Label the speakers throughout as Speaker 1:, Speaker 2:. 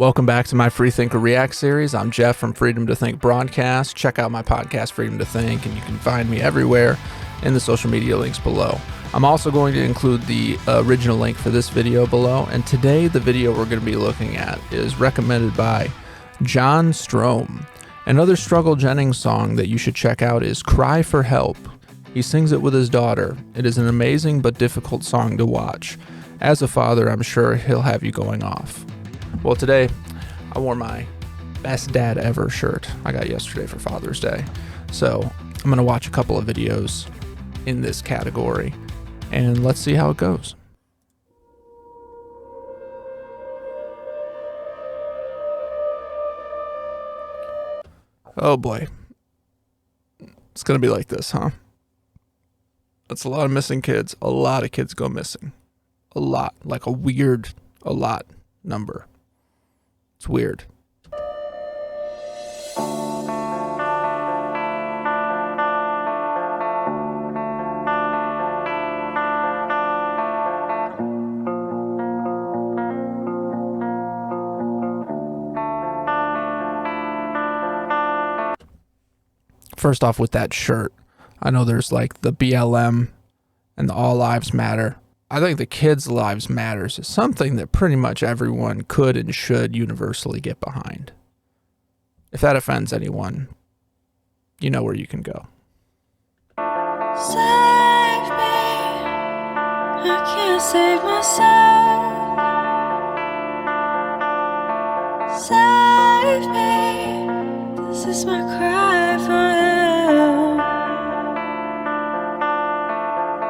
Speaker 1: Welcome back to my Freethinker React series. I'm Jeff from Freedom to Think broadcast. Check out my podcast, Freedom to Think, and you can find me everywhere in the social media links below. I'm also going to include the original link for this video below, and today the video we're going to be looking at is recommended by John Strom. Another Struggle Jennings song that you should check out is Cry for Help. He sings it with his daughter. It is an amazing but difficult song to watch. As a father, I'm sure he'll have you going off. Well, today I wore my best dad ever shirt I got yesterday for Father's Day. So I'm going to watch a couple of videos in this category and let's see how it goes. Oh boy. It's going to be like this, huh? That's a lot of missing kids. A lot of kids go missing. A lot. Like a lot number. It's weird. First off, with that shirt, I know there's like the BLM and the All Lives Matter. I think the kids' lives matters is something that pretty much everyone could and should universally get behind. If that offends anyone, you know where you can go.
Speaker 2: Save me, I can't save myself. Save me, this is my cry for help.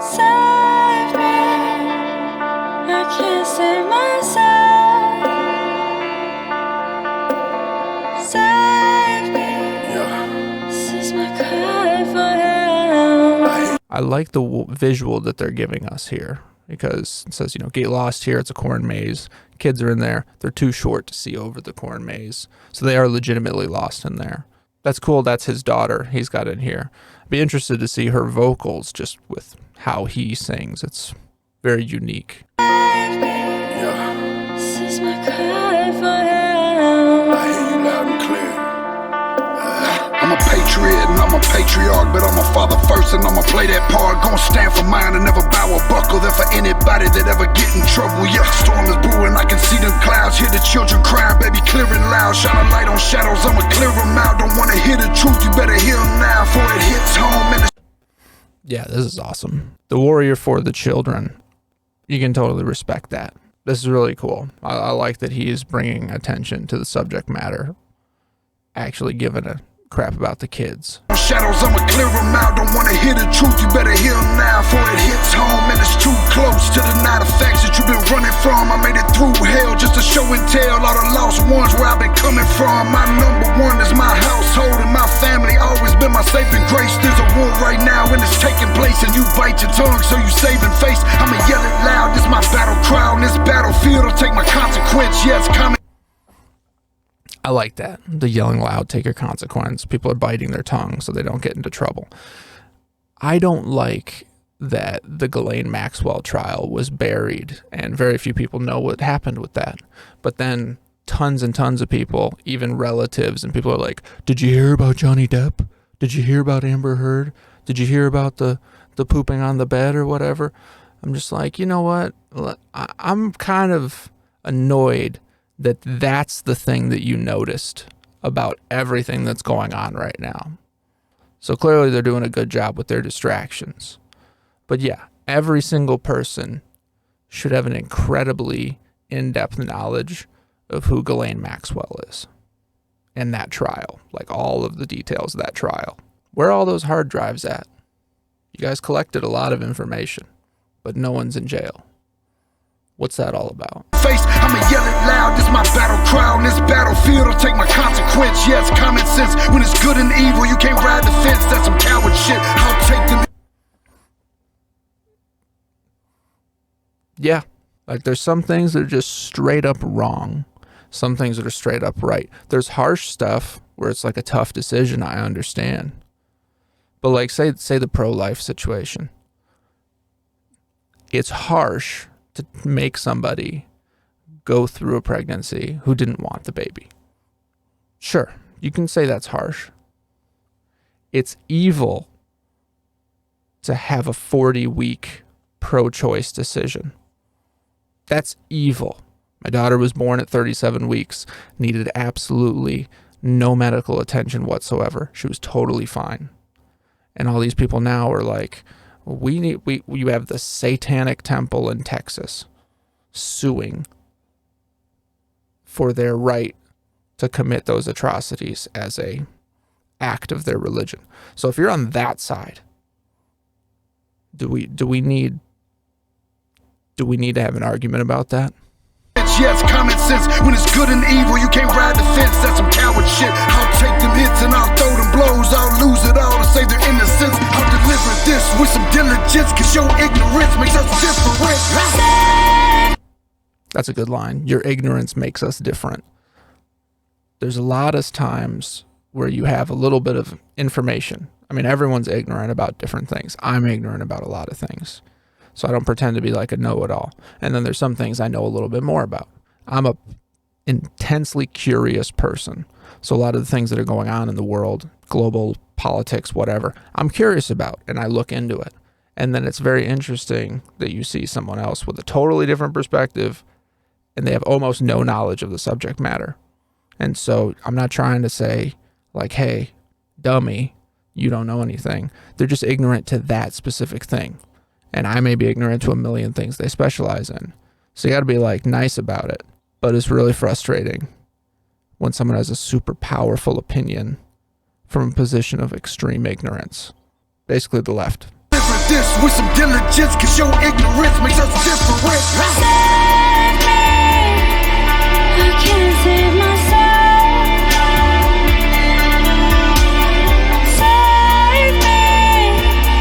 Speaker 2: Save me, I can't save myself. Save me, this is my cry for help.
Speaker 1: I like the visual that they're giving us here because it says, get lost here. It's a corn maze. Kids are in there. They're too short to see over the corn maze. So they are legitimately lost in there. That's cool. That's his daughter he's got in here. I'd be interested to see her vocals just with how he sings. It's very unique.
Speaker 2: This is my cry for help.
Speaker 3: I hear you loud and clear. I'm a patriot and I'm a patriarch, but I'm a father first and I'ma play that part. Gonna stand for mine and never bow or buckle there for anybody that ever get in trouble. Yeah, storm is brewing, I can see them clouds, hear the children crying, baby clear and loud. Shine a light on shadows, I'ma clear them out. Don't wanna hear the truth, you better hear them now before it hits home. And
Speaker 1: Yeah, this is awesome. The warrior for the children. You can totally respect that. This is really cool. I like that he is bringing attention to the subject matter, actually giving a crap about the kids.
Speaker 3: shadows, I'ma clear them out. Don't wanna hear the truth, you better hear them now before it hits home. And it's too close to the night of facts that you've been running from. I made it through hell just to show and tell all the lost ones where I've been coming from. My number one is my household and my family, always been my saving grace. There's a war right now and it's taking place, and you bite your tongue so you saving face. I'ma yell it loud, this my battle cry on this battlefield. I'll take my consequence, yeah, it's coming.
Speaker 1: I like that. The yelling loud, take your consequence. People are biting their tongue so they don't get into trouble. I don't like that the Ghislaine Maxwell trial was buried and very few people know what happened with that. But then tons and tons of people, even relatives, and people are like, did you hear about Johnny Depp? Did you hear about Amber Heard? Did you hear about the pooping on the bed or whatever? I'm just like, you know what? I'm kind of annoyed that that's the thing that you noticed about everything that's going on right now. So clearly they're doing a good job with their distractions. But yeah, every single person should have an incredibly in-depth knowledge of who Ghislaine Maxwell is and that trial, like all of the details of that trial. Where are all those hard drives at? You guys collected a lot of information, but no one's in jail. What's that all about?
Speaker 3: I'ma yell it loud, this my battle cry on this battlefield. I'll take my consequence, yeah, it's common sense. When it's good and evil, you can't ride the fence. That's some coward shit, I'll take them.
Speaker 1: Yeah, like there's some things that are just straight up wrong. Some things that are straight up right. There's harsh stuff where it's like a tough decision, I understand. But like say the pro-life situation. It's harsh to make somebody go through a pregnancy who didn't want the baby. Sure, you can say that's harsh. It's evil to have a 40-week pro-choice decision. That's evil. My daughter was born at 37 weeks, needed absolutely no medical attention whatsoever. She was totally fine. And all these people now are like, you have the Satanic Temple in Texas suing for their right to commit those atrocities as a act of their religion. So if you're on that side, do we need to have an argument about that?
Speaker 3: Yes, common sense. When it's good and evil, you can't ride the fence. That's some coward shit. I'll take them hits and I'll throw them blows. I'll lose it all to save their innocence. I'll deliver this with some diligence, cause your ignorance makes us different.
Speaker 1: That's a good line. Your ignorance makes us different. There's a lot of times where you have a little bit of information. I mean, everyone's ignorant about different things. I'm ignorant about a lot of things. So I don't pretend to be like a know-it-all. And then there's some things I know a little bit more about. I'm a intensely curious person. So a lot of the things that are going on in the world, global politics, whatever, I'm curious about, and I look into it. And then it's very interesting that you see someone else with a totally different perspective, and they have almost no knowledge of the subject matter. And so I'm not trying to say, like, hey, dummy, you don't know anything. They're just ignorant to that specific thing. And I may be ignorant to a million things they specialize in. So you got to be like nice about it. But it's really frustrating when someone has a super powerful opinion from a position of extreme ignorance. Basically the left.
Speaker 3: This with some diligence, cause your ignorance makes us different.
Speaker 2: Save me, I can't save myself. Save me,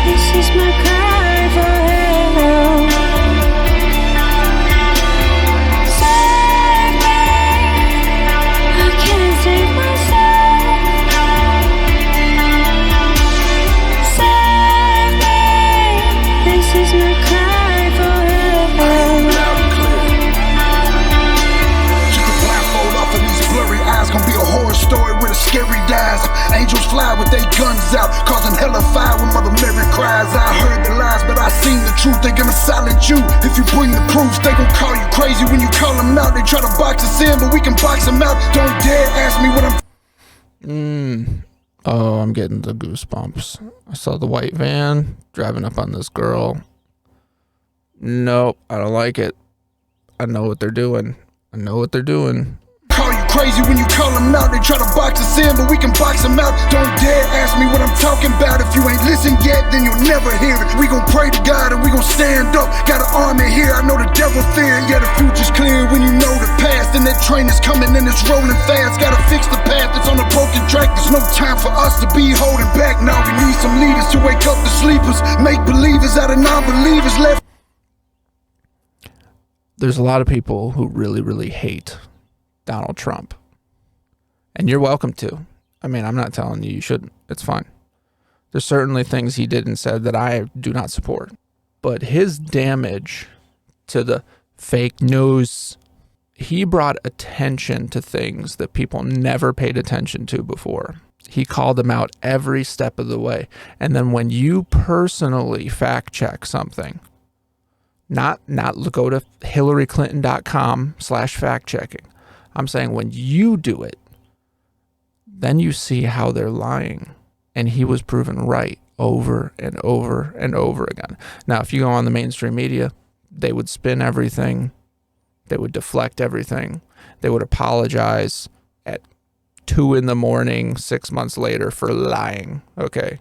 Speaker 2: this is my cry for help. Save me, I can't save myself. Save me, this is my cry for help.
Speaker 3: Loud and clear. Keep the blindfold off of these blurry eyes. Gonna be a horror story with a scary dies. Angels fly with their guns out, causing hell of fire when Mother Mary cries. I heard the lies, but I seen the truth. They gonna silence you if you bring the proof. They gon' call you crazy when you call them out. They try to box us in, but we can box them out. Don't dare ask me what I'm.
Speaker 1: Oh, I'm getting the goosebumps. I saw the white van driving up on this girl. Nope, I don't like it. I know what they're doing.
Speaker 3: Call you crazy when you call them out. They try to box us in, but we can box them out. Don't dare ask me what I'm talking about. If you ain't listened yet, then you'll never hear it. We gon' pray to God and we gon' stand up. Got an army here, I know the devil fear. Yeah, the future's clear when you know the past. And that train is coming and it's rolling fast. Gotta fix the path that's on a broken track. There's no time for us to be holding back. Now we need some leaders to wake up the sleepers. Make believers out of non-believers left.
Speaker 1: There's a lot of people who really, really hate Donald Trump. And you're welcome to. I mean, I'm not telling you shouldn't. It's fine. There's certainly things he did and said that I do not support. But his damage to the fake news, he brought attention to things that people never paid attention to before. He called them out every step of the way. And then when you personally fact check something, not go to hillaryclinton.com/fact checking. I'm saying when you do it, then you see how they're lying. And he was proven right over and over and over again. Now, if you go on the mainstream media, they would spin everything. They would deflect everything. They would apologize at 2 a.m, 6 months later for lying. Okay.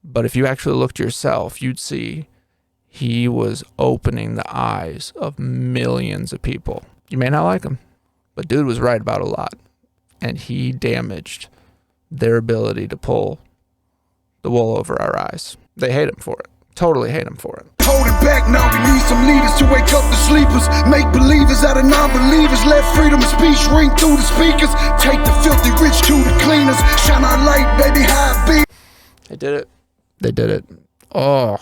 Speaker 1: But if you actually looked yourself, you'd see he was opening the eyes of millions of people. You may not like him, but dude was right about a lot. And he damaged their ability to pull the wool over our eyes. They hate him for it. Totally hate him for it.
Speaker 3: Holding back now, we need some leaders to wake up the sleepers. Make believers out of non-believers. Let freedom of speech ring through the speakers. Take the filthy rich to the cleaners. Shine our light, baby, high beat.
Speaker 1: They did it. They did it. Oh.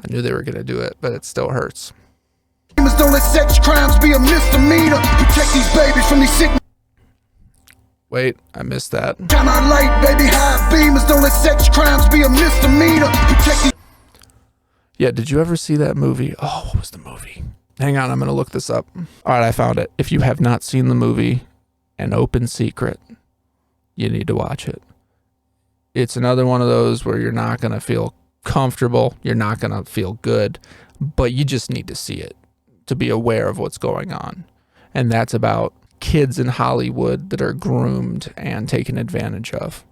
Speaker 1: I knew they were going to do it, but it still hurts.
Speaker 3: Don't let sex crimes be a misdemeanor. Protect these babies from these sick.
Speaker 1: Wait, I missed that.
Speaker 3: Shine our light, baby, high beamers. Don't let sex crimes be a misdemeanor. Protect these.
Speaker 1: Yeah, did you ever see that movie? Oh, what was the movie? Hang on, I'm going to look this up. All right, I found it. If you have not seen the movie An Open Secret, you need to watch it. It's another one of those where you're not going to feel comfortable. You're not going to feel good, but you just need to see it to be aware of what's going on. And that's about kids in Hollywood that are groomed and taken advantage of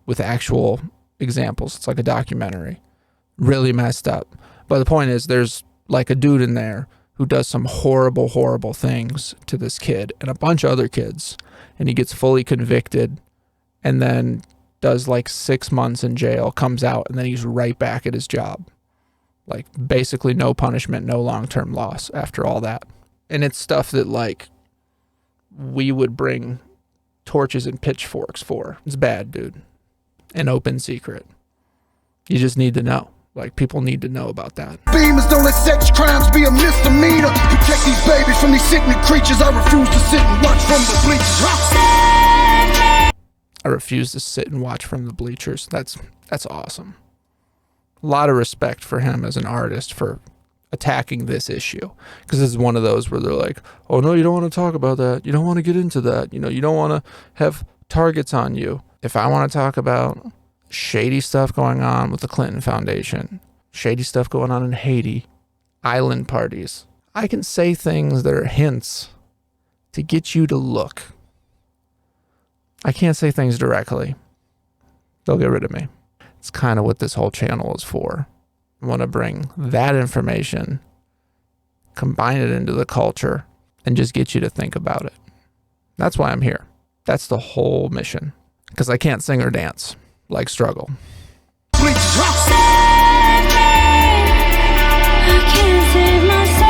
Speaker 1: with actual examples. It's like a documentary. Really messed up. But the point is, there's like a dude in there who does some horrible, horrible things to this kid and a bunch of other kids. And he gets fully convicted and then does like 6 months in jail, comes out, and then he's right back at his job. Like basically no punishment, no long-term loss after all that. And it's stuff that like we would bring torches and pitchforks for. It's bad, dude. An Open Secret. You just need to know. Like, people need to know about that.
Speaker 3: Beamers, don't let sex crimes be a misdemeanor. Protect these babies from these sickening creatures. I refuse to sit and watch from the bleachers.
Speaker 1: I refuse to sit and watch from the bleachers. That's awesome. A lot of respect for him as an artist for attacking this issue. Because this is one of those where they're like, oh, no, you don't want to talk about that. You don't want to get into that. You know, you don't want to have targets on you. If I want to talk about shady stuff going on with the Clinton Foundation, shady stuff going on in Haiti, island parties, I can say things that are hints to get you to look. I can't say things directly. They'll get rid of me. It's kind of what this whole channel is for. I want to bring that information, combine it into the culture, and just get you to think about it. That's why I'm here. That's the whole mission. Because I can't sing or dance like Struggle.
Speaker 2: I can't save myself.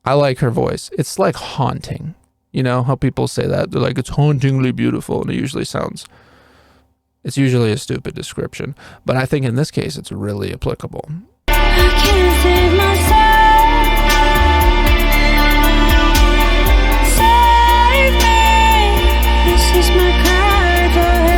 Speaker 1: I like her voice. It's like haunting. You know how people say that? They're like, it's hauntingly beautiful. And it's usually a stupid description. But I think in this case, it's really applicable.
Speaker 2: I can't save myself. Save me. This is my cry for help.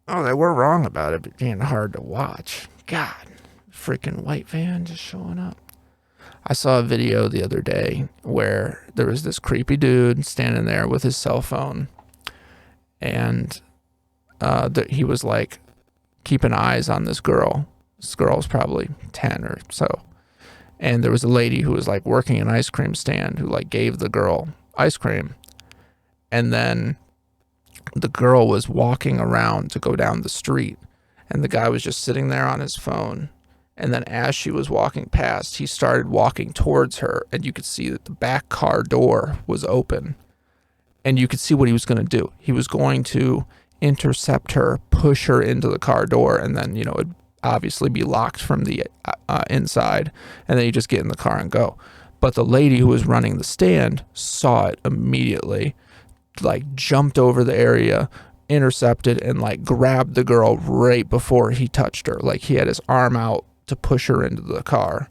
Speaker 1: Oh, they were wrong about it being hard to watch. God, freaking white van just showing up. I saw a video the other day where there was this creepy dude standing there with his cell phone, and he was like keeping eyes on this girl. This girl was probably 10 or so, and there was a lady who was like working an ice cream stand who like gave the girl ice cream, and then the girl was walking around to go down the street, and the guy was just sitting there on his phone. And then as she was walking past, he started walking towards her, and you could see that the back car door was open, and you could see what he was going to do. He was going to intercept her, push her into the car door, and then, you know, it'd obviously be locked from the inside, and then you just get in the car and go. But the lady who was running the stand saw it immediately, like jumped over the area, intercepted, and like grabbed the girl right before he touched her. Like he had his arm out to push her into the car,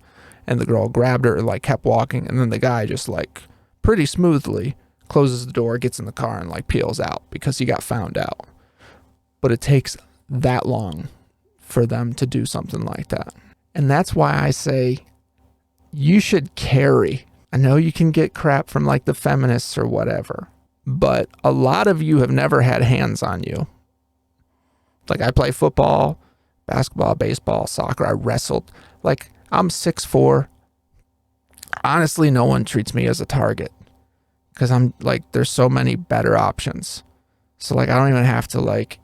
Speaker 1: and the girl grabbed her and like kept walking, and then the guy just like pretty smoothly closes the door, gets in the car, and like peels out because he got found out. But it takes that long for them to do something like that. And that's why I say you should carry. I know you can get crap from like the feminists or whatever, but a lot of you have never had hands on you. Like I play football, basketball, baseball, soccer. I wrestled. Like I'm 6'4". Honestly, no one treats me as a target because I'm like, there's so many better options. So like, I don't even have to like,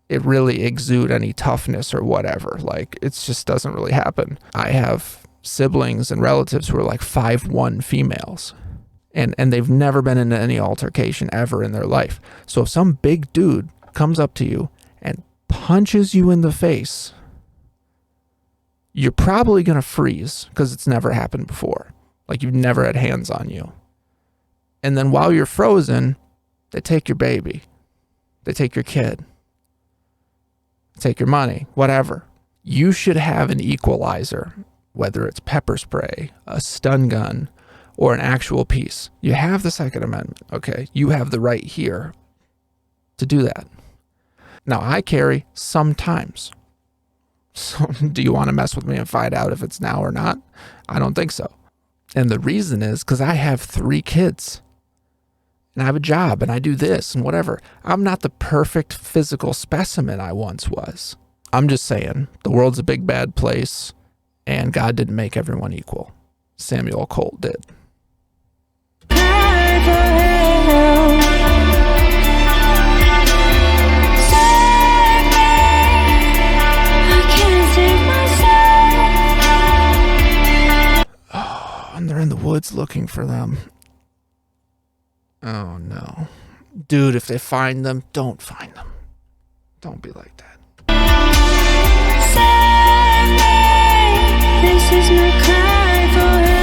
Speaker 1: it really exude any toughness or whatever. Like it just doesn't really happen. I have siblings and relatives who are like 5'1" females. And they've never been in any altercation ever in their life. So if some big dude comes up to you and punches you in the face, you're probably going to freeze because it's never happened before. Like you've never had hands on you. And then while you're frozen, they take your baby. They take your kid. They take your money, whatever. You should have an equalizer, whether it's pepper spray, a stun gun, or an actual piece. You have the Second Amendment, okay? You have the right here to do that. Now, I carry sometimes. So do you want to mess with me and find out if it's now or not? I don't think so. And the reason is because I have 3 kids. And I have a job and I do this and whatever. I'm not the perfect physical specimen I once was. I'm just saying, the world's a big bad place and God didn't make everyone equal. Samuel Colt did. Oh, and they're in the woods looking for them. Oh no. Dude, if they find them, don't find them. Don't be like that.
Speaker 2: This is my cry for help.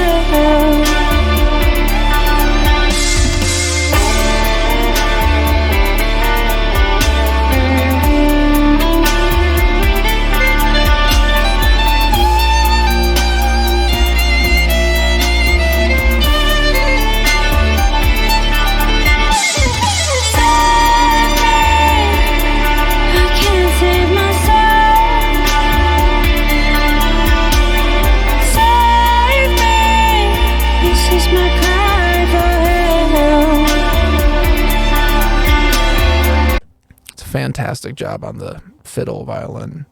Speaker 1: Fantastic job on the fiddle violin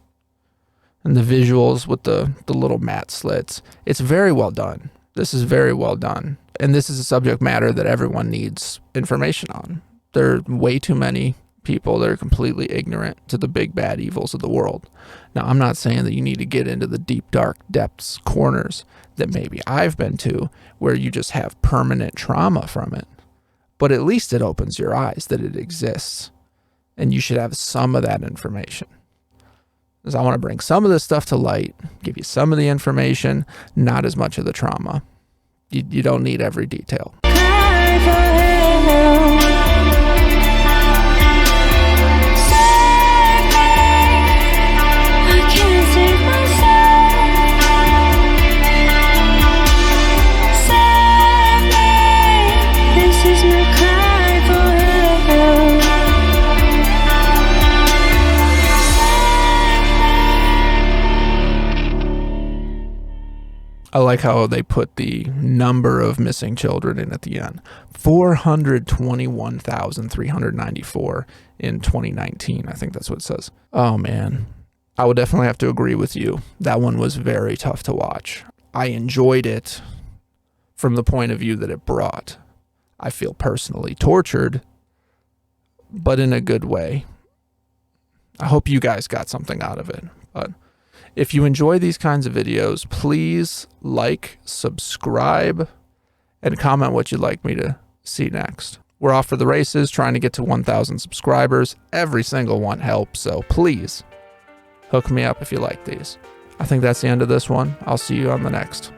Speaker 1: and the visuals with the little matte slits. It's very well done. This is very well done. And this is a subject matter that everyone needs information on. There are way too many people that are completely ignorant to the big bad evils of the world. Now, I'm not saying that you need to get into the deep, dark depths, corners that maybe I've been to where you just have permanent trauma from it. But at least it opens your eyes that it exists. And you should have some of that information. Because I want to bring some of this stuff to light, give you some of the information, not as much of the trauma. You don't need every detail. I like how they put the number of missing children in at the end. 421,394 in 2019. I think that's what it says. Oh, man. I would definitely have to agree with you. That one was very tough to watch. I enjoyed it from the point of view that it brought. I feel personally tortured, but in a good way. I hope you guys got something out of it. But if you enjoy these kinds of videos, please like, subscribe, and comment what you'd like me to see next. We're off for the races, trying to get to 1,000 subscribers. Every single one helps, so please hook me up if you like these. I think that's the end of this one. I'll see you on the next.